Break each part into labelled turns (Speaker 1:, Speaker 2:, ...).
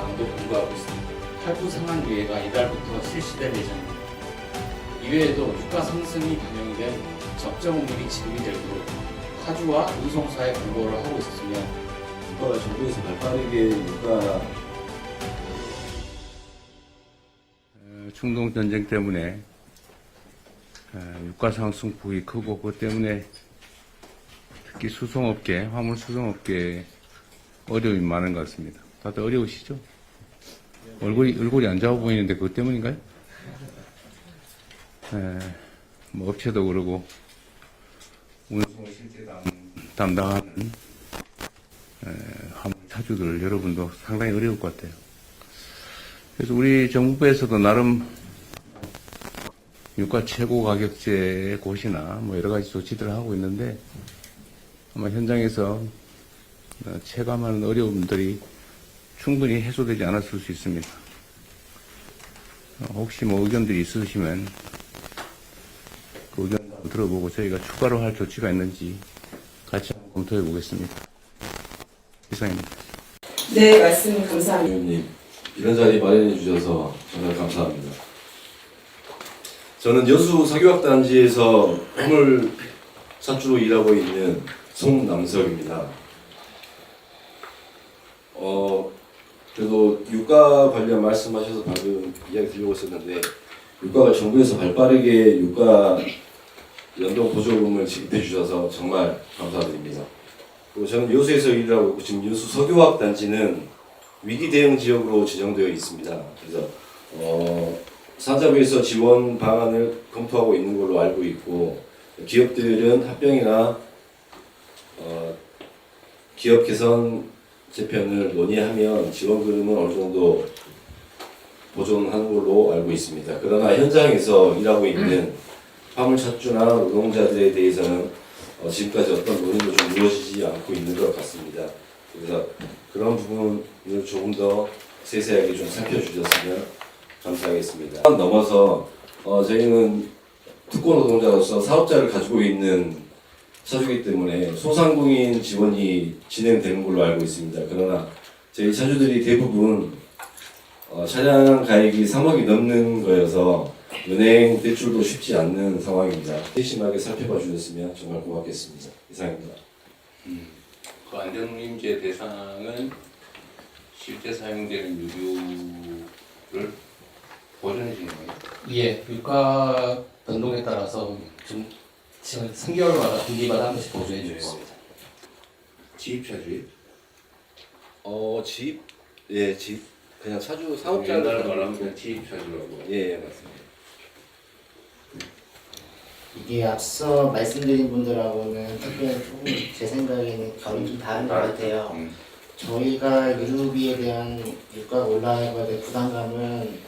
Speaker 1: 방안도 공부하고 있습니다. 탈부 상한 유예가 이달부터 실시될 예정입니다. 이외에도 유가 상승이 반영이 된 적정 운임이 지급이 되도록 파주와 운송사에 공고를 하고 있으며
Speaker 2: 유가가 정부에서 발빠르게 유가
Speaker 3: 중동 전쟁 때문에 유가 상승폭이 크고 그것 때문에 특히 수송업계, 화물 수송업계 어려움이 많은 것 같습니다. 다들 어려우시죠? 얼굴이 안 좋아 보이는데 그것 때문인가요? 뭐 업체도 그러고 운송 실제 담당하는 화물 차주들 여러분도 상당히 어려울 것 같아요. 그래서 우리 정부에서도 나름 유가 최고 가격제 고시나 뭐 여러 가지 조치들을 하고 있는데 아마 현장에서 체감하는 어려움들이 충분히 해소되지 않았을 수 있습니다. 혹시 뭐 의견들이 있으시면 그 의견 한번 들어보고 저희가 추가로 할 조치가 있는지 같이 한번 검토해 보겠습니다. 이상입니다.
Speaker 4: 네, 말씀 감사합니다.
Speaker 2: 의원님 이런 자리 마련해 주셔서 정말 감사합니다. 저는 여수 석유화단지에서 화물 차주로 일하고 있는 송남석입니다. 그래도 유가 관련 말씀하셔서 방금 이야기 드리고 있었는데 유가가 정부에서 발빠르게 유가 연동 보조금을 지급해 주셔서 정말 감사드립니다. 그리고 저는 여수에서 일하고 있고 지금 여수 석유화학 단지는 위기 대응 지역으로 지정되어 있습니다. 그래서 산자부에서 지원 방안을 검토하고 있는 걸로 알고 있고 기업들은 합병이나 기업 개선 재편을 논의하면 지원금은 어느 정도 보존하는 걸로 알고 있습니다. 그러나 현장에서 일하고 있는 화물차주나 노동자들에 대해서는 지금까지 어떤 논의도 좀 이루어지지 않고 있는 것 같습니다. 그래서 그런 부분을 조금 더 세세하게 좀 살펴주셨으면 감사하겠습니다. 넘어서 저희는 특권 노동자로서 사업자를 가지고 있는 차주이기 때문에 소상공인 지원이 진행되는 걸로 알고 있습니다. 그러나 저희 차주들이 대부분 차량 가액이 3억이 넘는 거여서 은행 대출도 쉽지 않는 상황입니다. 세심하게 살펴봐 주셨으면 정말 고맙겠습니다. 이상입니다.
Speaker 1: 그 안전운임제 대상은 실제 사용되는 유류를 보존해 주는 거예요?
Speaker 5: 예, 유가 변동에 따라서 좀 지금 3개월마다 분기마다 한 번씩 보조해 주고 있습니다.
Speaker 1: 지입차주예요?
Speaker 2: 집? 예, 집. 그냥 차주
Speaker 1: 옛날
Speaker 2: 사업자를
Speaker 1: 말하면 그냥 지입차주라고.
Speaker 2: 예, 맞습니다.
Speaker 6: 이게 앞서 말씀드린 분들하고는 특별히 조금 제 생각에는 결이 좀 다른 것 같아요. 저희가 유류비에 대한 유가가 올라가는 데 부담감은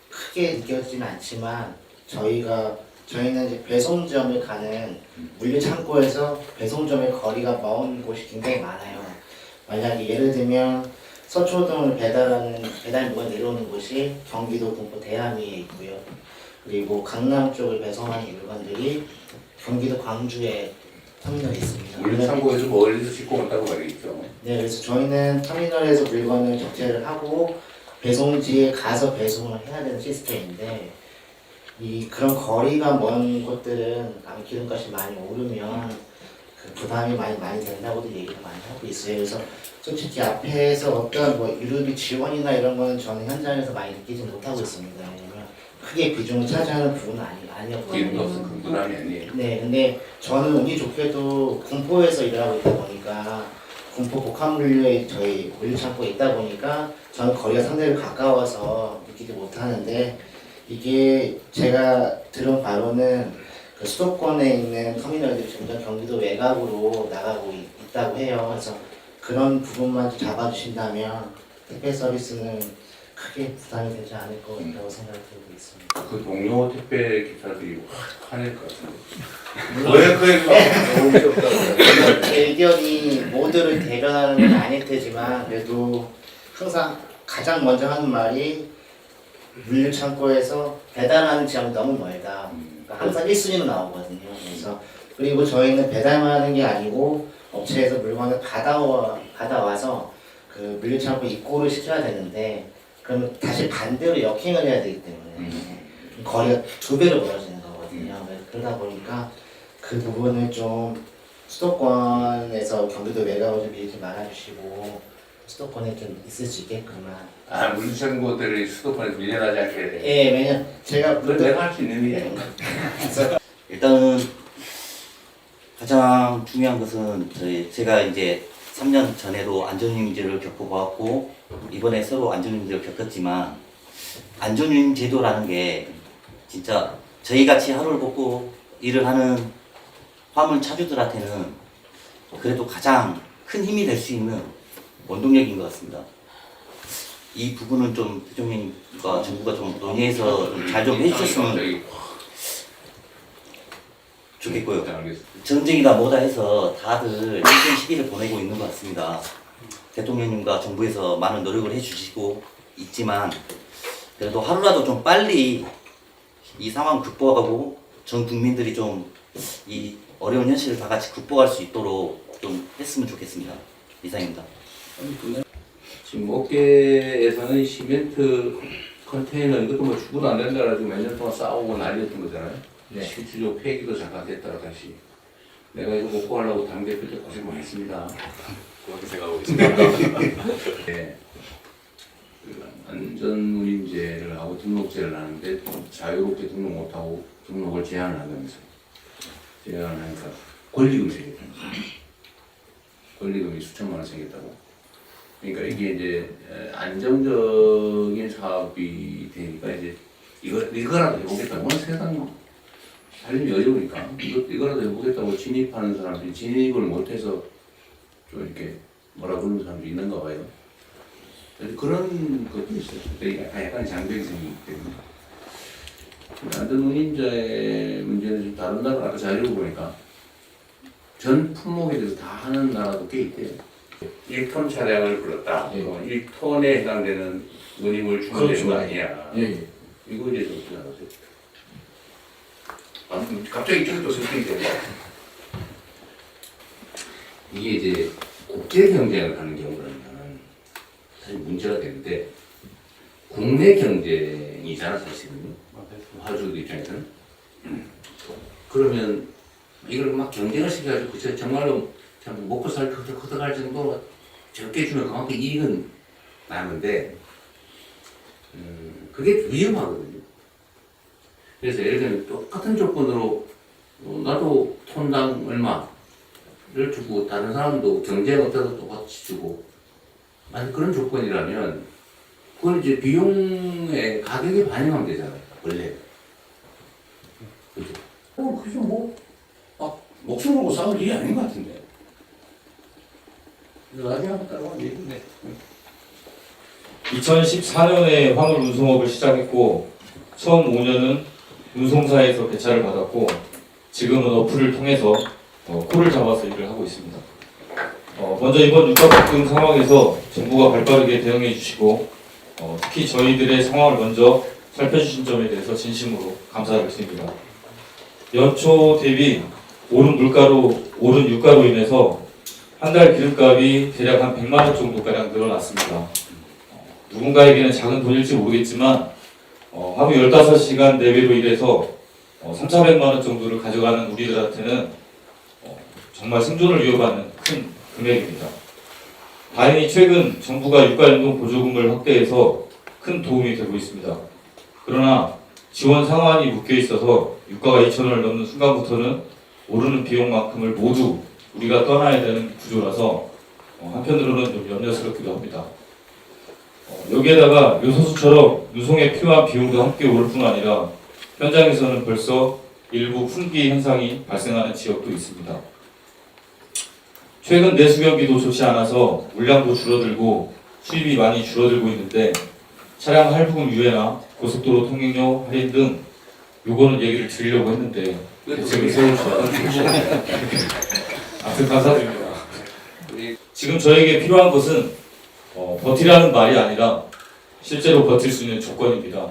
Speaker 6: 크게 느껴지지는 않지만 저희는 이제 배송점을 가는 물류 창고에서 배송점의 거리가 먼 곳이 굉장히 많아요. 만약에 예를 들면 서초동을 배달 물건 내려오는 곳이 경기도 군포 대함리에 있고요. 그리고 강남 쪽을 배송하는 물건들이 경기도 광주에 터미널이 있습니다.
Speaker 1: 물류 창고에서 멀리서 싣고 온다고 말이겠죠.
Speaker 6: 네, 그래서 저희는 터미널에서 물건을 적재를 하고 배송지에 가서 배송을 해야 되는 시스템인데 그런 거리가 먼 곳들은 아마 기름값이 많이 오르면 그 부담이 많이 된다고도 얘기를 많이 하고 있어요. 그래서 솔직히 앞에서 어떤 뭐 유류비 지원이나 이런 거는 저는 현장에서 많이 느끼지 못하고 있습니다. 왜냐면 크게 비중을 차지하는 부분은 아니었거든요.
Speaker 1: 기름값은 큰 부담이 아니에요.
Speaker 6: 네, 근데 저는 운이 좋게도 군포에서 일하고 있다 보니까 군포 복합물류에 저희 물류창고에 있다 보니까 저는 거리가 상당히 가까워서 느끼지 못하는데 이게 제가 들은 바로는 그 수도권에 있는 터미널들이 점점 경기도 외곽으로 나가고 있다고 해요. 그래서 그런 부분만 좀 잡아주신다면 택배 서비스는 크게 부담이 되지 않을 것 같다고 생각하고 있습니다.
Speaker 1: 그 동료 택배 기사들이 확 화낼 것 같은데. 왜 그래?
Speaker 6: 제 의견이 모두를 대변하는 건 아닐 테지만 그래도 항상 가장 먼저 하는 말이 물류 창고에서 배달하는 지역이 너무 멀다. 그러니까 항상 1순위로 나오거든요. 그래서 그리고 저희는 배달만 하는 게 아니고 업체에서 물건을 받아와서 그 물류창고 입고를 시켜야 되는데 그러면 다시 반대로 역행을 해야 되기 때문에 거리가 2배로 벌어지는 거거든요. 그러다 보니까 그 부분을 좀 수도권에서 경기도 외곽을 좀 미리 좀 막아주시고 수도권에 좀 있을 수 있게끔만.
Speaker 3: 물류창고들이 수도권에서 밀려나지 않게 해야 돼.
Speaker 6: 예, 왜냐면 제가
Speaker 3: 그건 내가 할 수 있는 일이야.
Speaker 7: 일단은 가장 중요한 것은 제가 이제 3년 전에도 안전운임제를 겪어보았고 이번에 서로 안전운임제를 겪었지만 안전운임 제도라는 게 진짜 저희 같이 하루를 벗고 일을 하는 화물 차주들한테는 그래도 가장 큰 힘이 될 수 있는 원동력인 것 같습니다. 이 부분은 좀 대통령과 정부가 좀 논의해서 잘 좀 해주셨으면 좋겠고요. 전쟁이다 뭐다 해서 다들 힘든 시기를 보내고 있는 것 같습니다. 대통령님과 정부에서 많은 노력을 해주시고 있지만 그래도 하루라도 좀 빨리 이 상황 극복하고 전 국민들이 좀 이 어려운 현실을 다 같이 극복할 수 있도록 좀 했으면 좋겠습니다. 이상입니다.
Speaker 3: 지금 업계에서는 시멘트 컨테이너 이것도 뭐 주고도 안 된다 가지고 몇 년 동안 싸우고 난리였던 거잖아요.
Speaker 5: 네.
Speaker 3: 실질적으로 폐기도 잠깐 됐다가 다시 내가 이거 먹고 하려고 당대표 때 고생 많이 했습니다.
Speaker 1: 그렇게 생각하고 있습니다.
Speaker 3: 네. 그 안전운임제를 하고 등록제를 하는데 자유롭게 등록 못하고 등록을 제한을 한다면서요. 제한을 하니까 권리금이 생겼다는 거죠. 권리금이 수천만 원 생겼다고. 그러니까 이게 이제 안정적인 사업이 되니까 이제 이거라도 해보겠다. 오늘 세상 살림이 어려우니까 이거라도 해보겠다고 진입하는 사람들이 진입을 못해서 좀 이렇게 뭐라 그러는 사람도 있는가 봐요. 그런 것도 있어요. 약간 장벽성이 있기 때문에. 안전운임제 문제는 좀 다른 나라 아까 자료를 보니까 전 품목에 대해서 다 하는 나라도 꽤 있대요. 1톤 차량을 불렀다.
Speaker 5: 예.
Speaker 3: 1ton에 해당되는 운임을 주면 되는 거 아니야.
Speaker 5: 예, 예.
Speaker 3: 이거 이제 좀 어떻게 알았어요? 갑자기 이쪽이 또 설득이 되네. 이게 이제 국제 경쟁을 하는 경우라면 사실 문제가 되는데 국내 경쟁이잖아 사실은. 화주들 입장에서는. 그러면 이걸 막 경쟁을 시켜가지고 그저 정말로 참 먹고 살기 커득할 정도로 적게 주면 그만큼 이익은 나는데 그게 위험하거든요. 그래서 예를 들면 똑같은 조건으로 나도 톤당 얼마를 주고 다른 사람도 경쟁 어때서 똑같이 주고 만약 그런 조건이라면 그건 이제 비용의 가격에 반영하면 되잖아요. 원래. 그죠? 그죠 뭐 목숨 걸고 싸울 일이 아닌 것 같은데. 나중에 한번 따라가면 되겠네.
Speaker 8: 2014년에 화물 운송업을 시작했고 처음 5년은 운송사에서 배차를 받았고 지금은 어플을 통해서 콜을 잡아서 일을 하고 있습니다. 먼저 이번 유가 급등 상황에서 정부가 발빠르게 대응해 주시고 특히 저희들의 상황을 먼저 살펴주신 점에 대해서 진심으로 감사를 드립니다. 연초 대비 오른 유가로 인해서 한 달 기름값이 대략 한 100만 원 정도가량 늘어났습니다. 누군가에게는 작은 돈일지 모르겠지만 하루 15시간 내외로 일해서 3,400만 원 정도를 가져가는 우리들한테는 정말 생존을 위협하는 큰 금액입니다. 다행히 최근 정부가 유가연동 보조금을 확대해서 큰 도움이 되고 있습니다. 그러나 지원 상환이 묶여 있어서 유가가 2,000원을 넘는 순간부터는 오르는 비용만큼을 모두 우리가 떠나야 되는 구조라서 한편으로는 좀 염려스럽기도 합니다. 여기에다가 요소수처럼 유송에 필요한 비용도 함께 오를 뿐 아니라 현장에서는 벌써 일부 품귀 현상이 발생하는 지역도 있습니다. 최근 내수 경기도 좋지 않아서 물량도 줄어들고 수입이 많이 줄어들고 있는데 차량 할부금 유예나 고속도로 통행료 할인 등 요거는 얘기를 드리려고 했는데 대책을 세우셔서 아무튼 감사드립니다. 지금 저에게 필요한 것은 버티라는 말이 아니라 실제로 버틸 수 있는 조건입니다.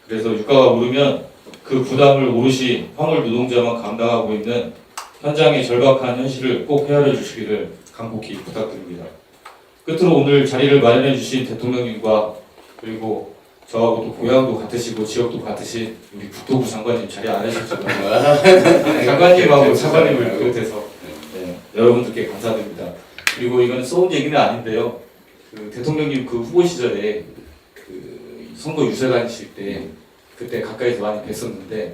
Speaker 8: 그래서 유가가 오르면 그 부담을 오롯이 화물 노동자만 감당하고 있는 현장의 절박한 현실을 꼭 헤아려 주시기를 간곡히 부탁드립니다. 끝으로 오늘 자리를 마련해 주신 대통령님과 그리고 저하고 또 고향도 같으시고 지역도 같으신 우리 국토부 장관님 자리 안 하셨지만 장관님하고 차관님을 비롯해서 네, 여러분들께 감사드립니다. 그리고 이건 쏘은 얘기는 아닌데요. 그 대통령님 그 후보 시절에 그 선거 유세다니실 때 그때 가까이서 많이 뵀었는데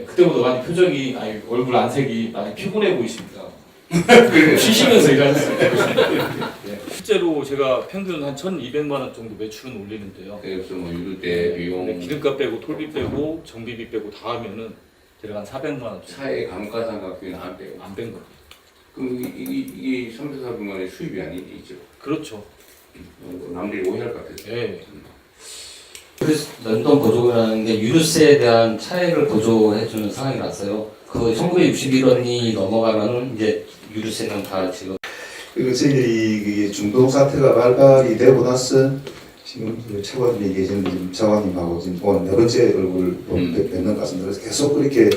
Speaker 8: 그때보다 많이 표정이 아니 얼굴 안색이 많이 피곤해 보이십니다. 쉬시면서 일하셨어요. 네. 실제로 제가 평균 한 1,200만 원 정도 매출은 올리는데요.
Speaker 3: 그래서 뭐 유류대 비용,
Speaker 8: 근데 기름값 빼고 톨비 빼고 정비비 빼고 다 하면은 제가 한 400만 원 정도
Speaker 3: 차의 감가상각비는 안 빼요.
Speaker 8: 안뺀 거예요.
Speaker 3: 그럼 이게 3,400만 원의 수입이 아니죠.
Speaker 8: 그렇죠.
Speaker 3: 남들이 오해할 것 같아요.
Speaker 8: 네.
Speaker 5: 연동 보조라는 게 유류세에 대한 차액을 보조해주는 상황이 났어요. 그 1961원이 넘어가면은 이제 유류세는 다 지금
Speaker 9: 그리고 저희들이 그게 중동 사태가 발발이 되고 나서 지금 그 차관님이 계신 지금 차관님하고 지금 오늘 네 번째 얼굴 뵙는 것 같습니다. 그래서 계속 그렇게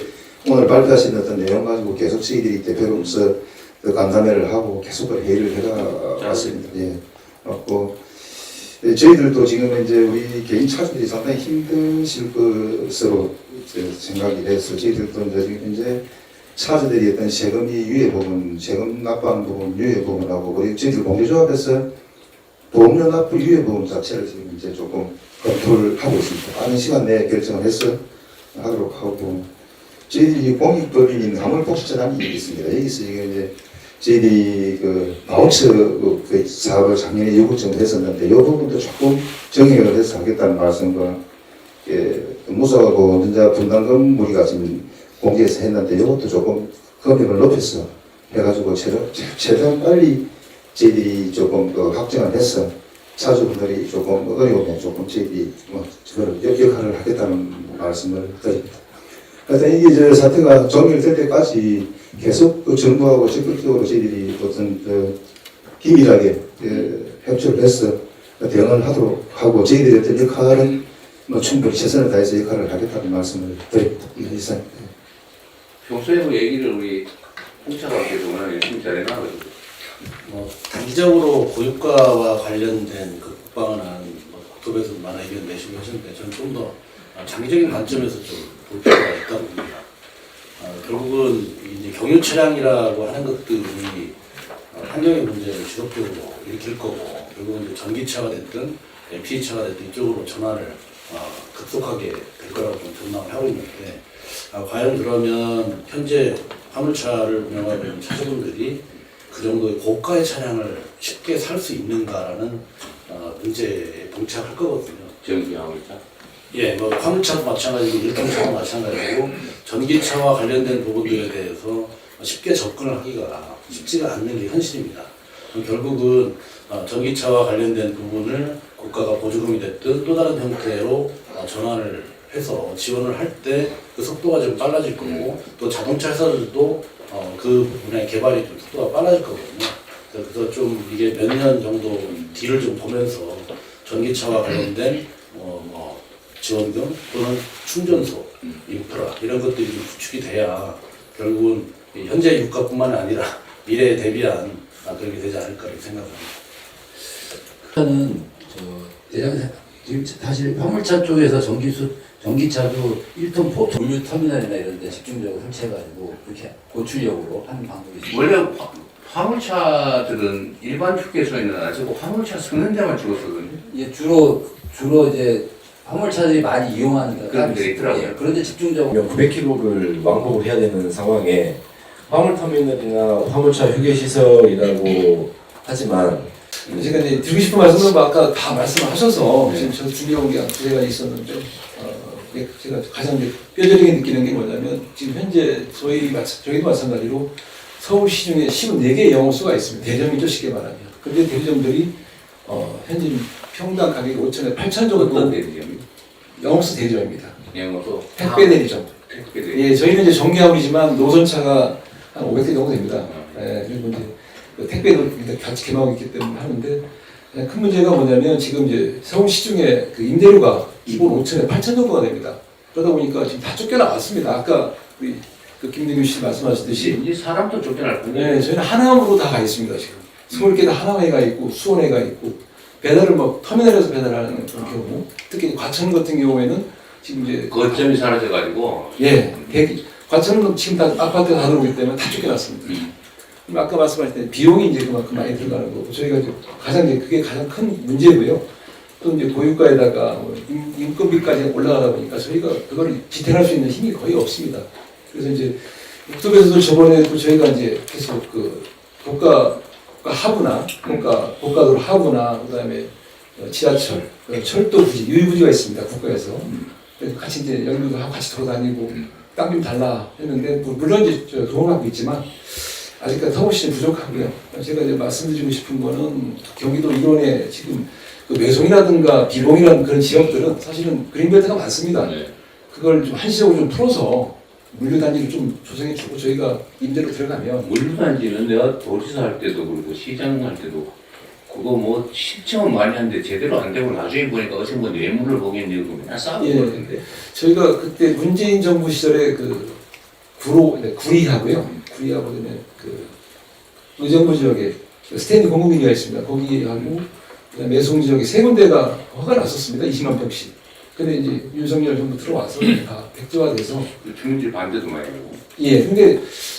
Speaker 9: 오늘 발표하신 어떤 내용 가지고 계속 저희들이 대표로서 그 간담회를 하고 계속 그 회의를 해갔습니다. 예. 그렇고 저희들도 지금 이제 우리 개인 차주들이 상당히 힘드실 것으로 생각이 돼서 저희들도 이제 차주들이 어떤 세금이 유예 부분, 세금 납부하는 부분 유예 부분하고 우리 저희들 공제조합에서 보험료 납부 유예 부분 자체를 지금 이제 조금 검토를 하고 있습니다. 빠른 시간 내에 결정을 해서 하도록 하고 저희들이 공익법인인 화물복지재단이 있습니다. 여기서 지금 이제 저희들이 그 바우처 그 사업을 작년에 요구 정도 했었는데 이 부분도 조금 정액을 해서 하겠다는 말씀과 무사하고 운전자 분담금 우리가 지금 공개해서 했는데 이것도 조금 금액을 높여서 해가지고 최대한 빨리 저희들이 조금 확정을 해서 차주분들이 조금 어려우면 조금 저희들이 역할을 하겠다는 말씀을 드립니다. 하여튼 이게 저 사태가 종결될 때까지 계속 그 정부하고 적극적으로 저희들이 어떤 긴밀하게 협조를 해서 대응을 하도록 하고 저희들의 어떤 역할은 충분히 최선을 다해서 역할을 하겠다는 말씀을 드립니다. 이상.
Speaker 3: 평소에 뭐 얘기를 우리 홍차관께서 워낙 열심히 잘 해나가지고
Speaker 10: 단기적으로 고유가와 관련된 그 국방안은 국토부에서 많은 의견 내시고 하셨는데 저는 좀 더 장기적인 관점에서 좀 볼 필요가 있다고 봅니다. 결국은 이제 경유 차량이라고 하는 것들이 환경의 문제를 지속적으로 일으킬 거고 결국은 이제 전기차가 됐든 LPG차가 됐든 이쪽으로 전환을 급속하게 될 거라고 좀 전망을 하고 있는데 과연 그러면 현재 화물차를 운영하고 있는 차주분들이 그 정도의 고가의 차량을 쉽게 살 수 있는가라는 문제에 봉착할 거거든요.
Speaker 3: 전기 화물차.
Speaker 10: 예, 뭐 화물차도 마찬가지고 일통차도 마찬가지고 전기차와 관련된 부분들에 대해서 쉽게 접근을 하기가 쉽지가 않는 게 현실입니다. 결국은 전기차와 관련된 부분을 국가가 보조금이 됐든 또 다른 형태로 전환을 해서 지원을 할 때 그 속도가 좀 빨라질 거고 또 자동차 회사들도 그 부분의 개발이 좀 속도가 빨라질 거거든요. 그래서 좀 이게 몇 년 정도 뒤를 좀 보면서 전기차와 관련된 지원금 또는 충전소, 인프라 이런 것들이 좀 구축이 돼야 결국은 현재 유가뿐만 아니라 미래에 대비한 그렇게 되지 않을까 생각합니다.
Speaker 11: 저는 지금 사실 화물차 쪽에서 전기차도 1톤 포 물류 터미널이나 이런 데 집중적으로 설치해가지고 그렇게 고출력으로 하는 방법이 있습니다.
Speaker 3: 원래 화물차들은 일반 휴게소에는 안 쓰고 화물차 쓰는 데만 찍었거든요.
Speaker 11: 예, 주로 이제 화물차들이 많이 이용하는
Speaker 3: 그런 데 있더라고요.
Speaker 11: 예, 그런데 집중적으로
Speaker 2: 900km를 왕복을 해야 되는 상황에 화물터미널이나 화물차 휴게시설이라고 하지만
Speaker 12: 제가 이제 드리고 싶은 말씀은 아까 다 말씀하셔서 지금 저 중요한 게 두 개가 있었는데 제가 가장 뼈저리게 느끼는 게 뭐냐면 지금 현재 저희도 마찬가지로 서울 시중에 54개의 영업소가 있습니다. 대점이죠 쉽게 말하면. 그런데 대리점들이 현재 평당 가격이 5천에 8천 정도.
Speaker 3: 어떤 대리점이요?
Speaker 12: 영업소 대리점입니다.
Speaker 3: 영업소.
Speaker 12: 택배 대리점.
Speaker 3: 택배 대리점.
Speaker 12: 예, 저희는 이제 정기화물이지만 노선차가 한 500대 정도 됩니다. 예, 그리고 이제 택배도 같이 개방하고 있기 때문에 하는데 큰 문제가 뭐냐면 지금 이제 서울 시중에 그 임대료가 기본 5천에 8천 정도가 됩니다. 그러다 보니까 지금 다 쫓겨나왔습니다. 아까 우리 그 김대규 씨 말씀하셨듯이
Speaker 3: 이제 사람도 쫓겨날 뿐이에요.
Speaker 12: 네, 저희는 하나음으로 다 가 있습니다 지금. 서울계도 하나회가 있고 수원회가 있고 배달을 뭐 터미널에서 배달하는 그런 경우, 특히 과천 같은 경우에는 지금 이제
Speaker 3: 거점이 사라져가지고
Speaker 12: 예, 과천은 지금 다 아파트가 다 들어오기 때문에 다 쫓겨났습니다. 그럼 아까 말씀하신 때 비용이 이제 그만큼 많이 들어가는 거고 저희가 이제 그게 가장 큰 문제고요. 또 이제 고유가에다가 뭐 인건비까지 올라가다 보니까 저희가 그걸 지탱할 수 있는 힘이 거의 없습니다. 그래서 이제 국토부에서도 저번에도 저희가 이제 계속 그 고가 고가도로 하부나 그다음에 지하철, 철도 부지, 유휴부지가 있습니다. 국가에서. 그래서 같이 이제 연구도 하고 같이 돌아다니고 땅 좀 달라 했는데 물론 이제 도움을 하고 있지만 아직까지 서울시는 부족하고요. 제가 이제 말씀드리고 싶은 거는 경기도 일원에 지금 그 매송이라든가 비봉이라는 그런 지역들은 사실은 그린벨트가 많습니다. 그걸 좀 한시적으로 좀 풀어서 물류단지를 좀 조성해주고 저희가 임대로 들어가면
Speaker 3: 물류단지는 내가 도지사 할 때도 그리고 시장 할 때도 그거 뭐 신청은 많이 하는데 제대로 안 되고 나중에 보니까 어제 뭐 뇌물을 보겠니 그거 맨날 싸우고 그러던데.
Speaker 12: 저희가 그때 문재인 정부 시절에 그 구리하고요. 구리하고 그다음에 그 의정부 지역에 스탠딩 공공기가 있습니다. 거기하고 그다음에 매송 지역에 세 군데가 허가 났었습니다. 20만 평씩. 근데 이제 윤석열 정부 들어와서 다 백지화돼서
Speaker 3: 주민들 반대도 많이 하고.
Speaker 12: 예, 근데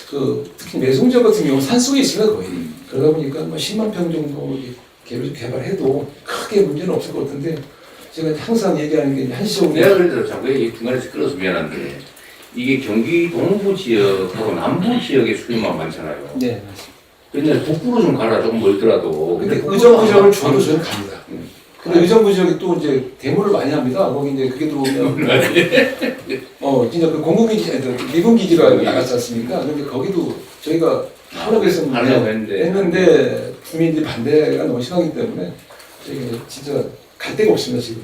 Speaker 12: 그 특히 매송 지역 같은 경우는 산속에 있습니다 거의. 그러다 보니까 뭐 10만 평 정도 개발해도 크게 문제는 없을 것 같은데 제가 항상 얘기하는 게 한시적으로
Speaker 3: 내가 그래도 자꾸 이 중간에서 끌어서 미안한데 이게 경기 동부 지역하고 남부 지역의 수요만 많잖아요.
Speaker 12: 네, 맞습니다.
Speaker 3: 근데 북부로 좀 가라 조금 멀더라도.
Speaker 12: 근데 의정부 지역을 줘도 저는 갑니다. 근데 의정부 지역이 또 이제 대모를 많이 합니다. 거기 이제 그게 들어오면 진짜 그 공군기지, 미군기지가 나갔지 않습니까? 근데 거기도 저희가 하려고 했는데 국민들이 반대가 너무 심하기 때문에 저희가 진짜 갈 데가 없습니다 지금.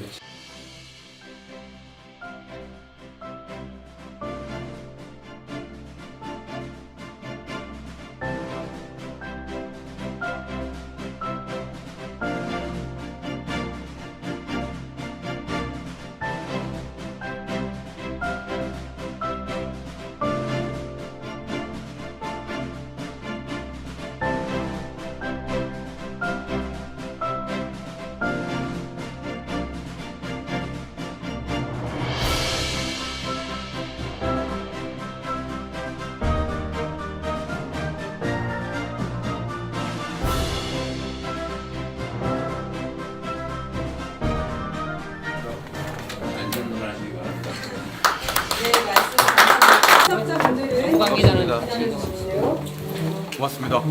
Speaker 13: 고맙습니다.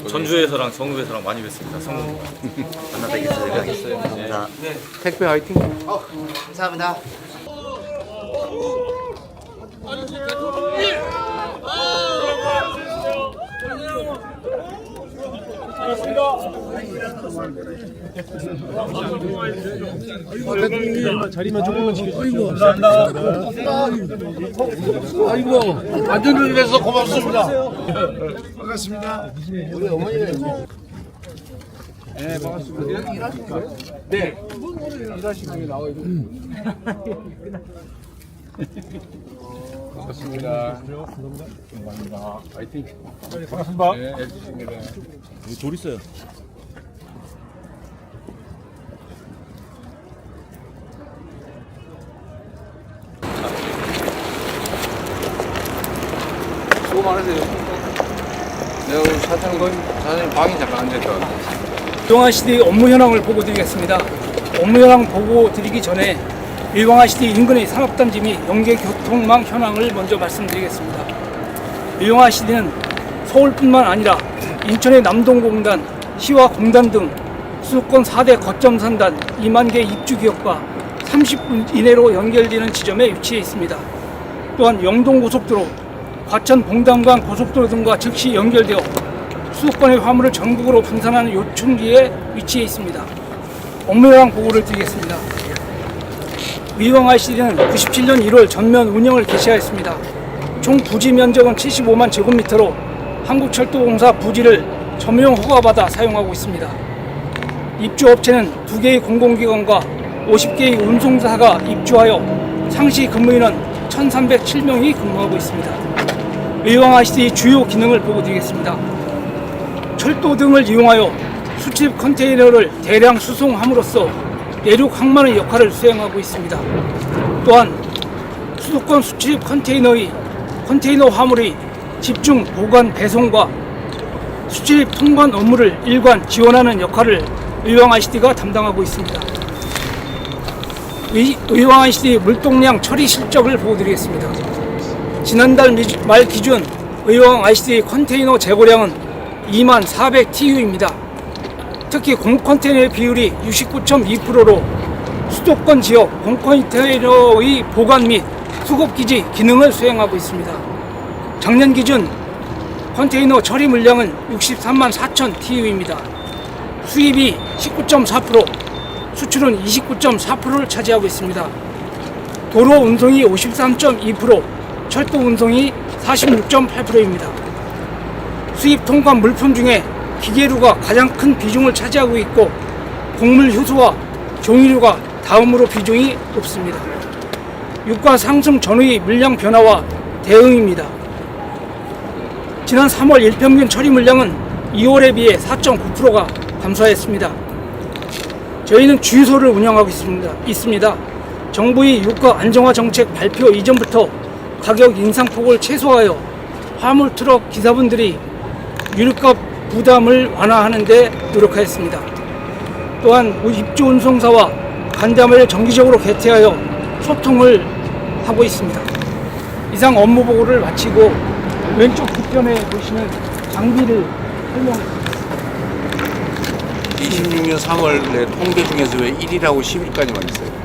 Speaker 13: 전주에서랑 정읍에서랑 많이 뵀습니다. 성우 만나뵙게 돼서 생각했어요. 감사합니다.
Speaker 3: 네. 택배 화이팅.
Speaker 6: 감사합니다.
Speaker 13: 자리만 조금만 지켜주세요. 감사합니다. 아이고, 안전운전해서 고맙습니다. 반갑습니다. 우리 어머니는. 네, 반갑습니다. 일하시는 네. 일하시는 분이 나와요.
Speaker 3: 반갑습니다. 감사합니다. 화이팅.
Speaker 13: 반갑습니다.
Speaker 3: 네, 해주십니다.
Speaker 13: 돌 있어요.
Speaker 3: 수고 많으세요. 내가 오늘 사장님 방이 잠깐 앉았다.
Speaker 14: 일왕아시티 업무 현황을 보고 드리겠습니다. 업무 현황 보고 드리기 전에 일왕아시티 인근의 산업단지 및 연계교통망 현황을 먼저 말씀드리겠습니다. 일왕아시티는 서울뿐만 아니라 인천의 남동공단, 시와 공단 등 수도권 4대 거점 산단 2만 개 입주 기업과 30분 이내로 연결되는 지점에 위치해 있습니다. 또한 영동고속도로, 과천 봉담간 고속도로 등과 즉시 연결되어 수도권의 화물을 전국으로 분산하는 요충지에 위치해 있습니다. 업무 현황 보고를 드리겠습니다. 일왕아시티는 97년 1월 전면 운영을 개시하였습니다. 총 부지 면적은 75만 제곱미터로 한국철도공사 부지를 점용 허가받아 사용하고 있습니다. 입주업체는 2개의 공공기관과 50개의 운송사가 입주하여 상시 근무인원 1,307명이 근무하고 있습니다. 일왕아시티 주요 기능을 보고 드리겠습니다. 철도 등을 이용하여 수출 컨테이너를 대량 수송함으로써 내륙 항만의 역할을 수행하고 있습니다. 또한 수도권 수출 컨테이너 화물의 집중 보관 배송과 수출입 통관 업무를 일관 지원하는 역할을 의왕ICD가 담당하고 있습니다. 의왕ICD 물동량 처리 실적을 보여드리겠습니다. 지난달 말 기준 의왕ICD 컨테이너 재고량은 24,400TU입니다. 특히 공컨테이너의 비율이 69.2%로 수도권 지역 공컨테이너의 보관 및 수급기지 기능을 수행하고 있습니다. 작년 기준 컨테이너 처리 물량은 63만 4천 TU입니다. 수입이 19.4%, 수출은 29.4%를 차지하고 있습니다. 도로 운송이 53.2%, 철도 운송이 46.8%입니다. 수입 통관 물품 중에 기계류가 가장 큰 비중을 차지하고 있고 곡물 효소와 종이류가 다음으로 비중이 높습니다. 유가 상승 전후의 물량 변화와 대응입니다. 지난 3월 일평균 처리 물량은 2월에 비해 4.9%가 감소했습니다. 저희는 주유소를 운영하고 있습니다. 정부의 유가 안정화 정책 발표 이전부터 가격 인상폭을 최소화하여 화물 트럭 기사분들이 유류값 부담을 완화하는 데 노력하였습니다. 또한 입주 운송사와 간담회를 정기적으로 개최하여 소통을 하고 있습니다. 이상 업무 보고를 마치고 왼쪽 뒤편에 보시는 장비를 설명드리겠습니다.
Speaker 3: 26년 3월 내 통계 중에서 왜 1위라고 10위까지만 있어요?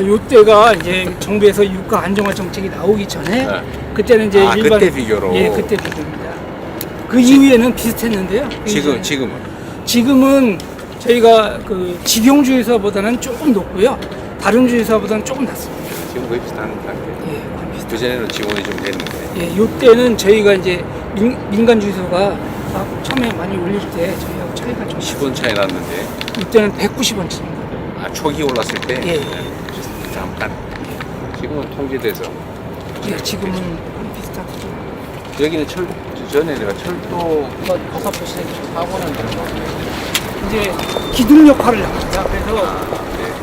Speaker 14: 요때가 이제 정부에서 유가 안정화 정책이 나오기 전에 그때는 이제 일반
Speaker 3: 그때 비교로.
Speaker 14: 예, 그때 비교입니다. 그 이후에는 비슷했는데요. 지금은 저희가 그 직영 주유소보다는 조금 높고요. 다른 주유소보다는 조금 낮습니다.
Speaker 3: 지금 거의 비슷한 것 같아요.
Speaker 14: 예,
Speaker 3: 그전에는 지원이 좀 됐는데.
Speaker 14: 예, 요때는 저희가 이제 민간 주유소가 막 처음에 많이 올릴 때 저희하고 차이가 좀
Speaker 3: 10원 차이 났는데.
Speaker 14: 이때는 190원쯤입니다.
Speaker 3: 초기 올랐을 때?
Speaker 14: 예.
Speaker 3: 잠깐. 지금은 통제돼서.
Speaker 14: 예, 지금은 비슷하고.
Speaker 3: 여기는 전에 내가 철도.
Speaker 14: 거사 보시는 하고는 이제 기둥 역할을 합니다. 그래서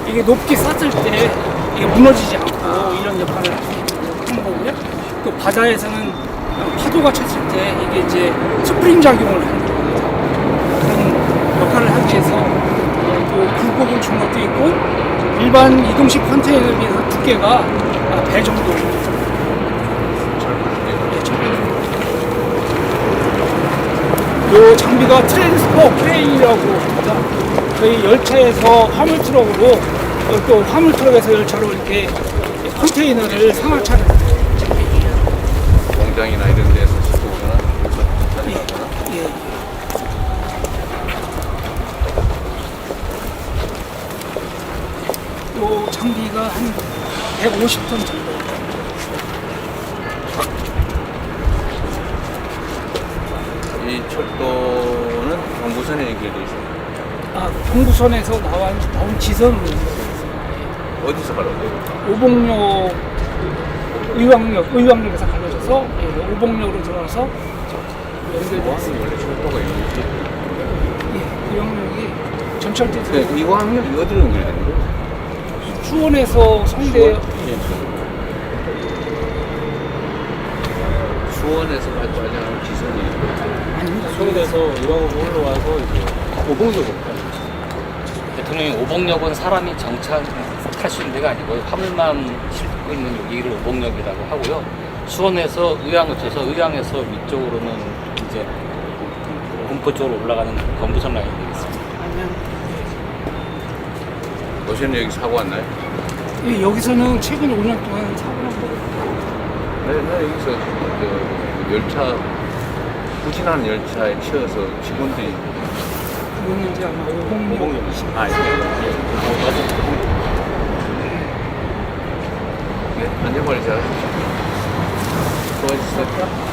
Speaker 14: 이게 높게 쌌을 때 이게 무너지지 않고 이런 역할을 하는 거고요. 또 바다에서는 파도가 쳤을 때 이게 이제 스프링 작용을 하는 겁니다. 그런 역할을 하기 위해서 또 굴곡을 준 것도 있고 일반 이동식 컨테이너에 비해서 두께가 배 정도. 이 장비가 트랜스포 크레인이라고 합니다. 저희 열차에서 화물 트럭으로 또 화물 트럭에서 열차로 이렇게 컨테이너를 상하차를
Speaker 3: 공장이나 이런 데서 싣고 오거나
Speaker 14: 예. 이 장비가 한 150톤 정도.
Speaker 3: 이 철도는 경부선에 연결돼 있어요.
Speaker 14: 경부선에서 나온 지선으로
Speaker 3: 어디서 가려고요?
Speaker 14: 오봉역, 의왕역에서 갈라져서 오봉역으로 들어와서 연결되어 있습니다.
Speaker 3: 원래 철도가 있는지?
Speaker 14: 예, 의왕역이 전철도
Speaker 3: 네, 의왕역이 어디로 연결되는 거예요?
Speaker 14: 수원에서 성대.
Speaker 3: 수원에서 발전하는 지선이
Speaker 14: 아닙니다.
Speaker 8: 수원에서 의왕으로 올라와서 이제 오봉역으로
Speaker 5: 대통령이 오봉역은 사람이 정차 탈 수 있는 데가 아니고 화물만 싣고 있는 여기를 오봉역이라고 하고요. 수원에서 의왕을 쳐서 의왕에서 위쪽으로는 이제 군포 쪽으로 올라가는 경부선 라인이 되겠습니다.
Speaker 3: 어제는 여기 사고 왔나요?
Speaker 14: 예, 여기서는 최근 5년 동안 사고를 한 거고.
Speaker 3: 네, 여기서 열차 부진하는 열차에 치여서 직원들이
Speaker 14: 그거는 이제 아마 오봉역.
Speaker 3: 네, 안전관리 잘하셨죠? 수고하셨어요.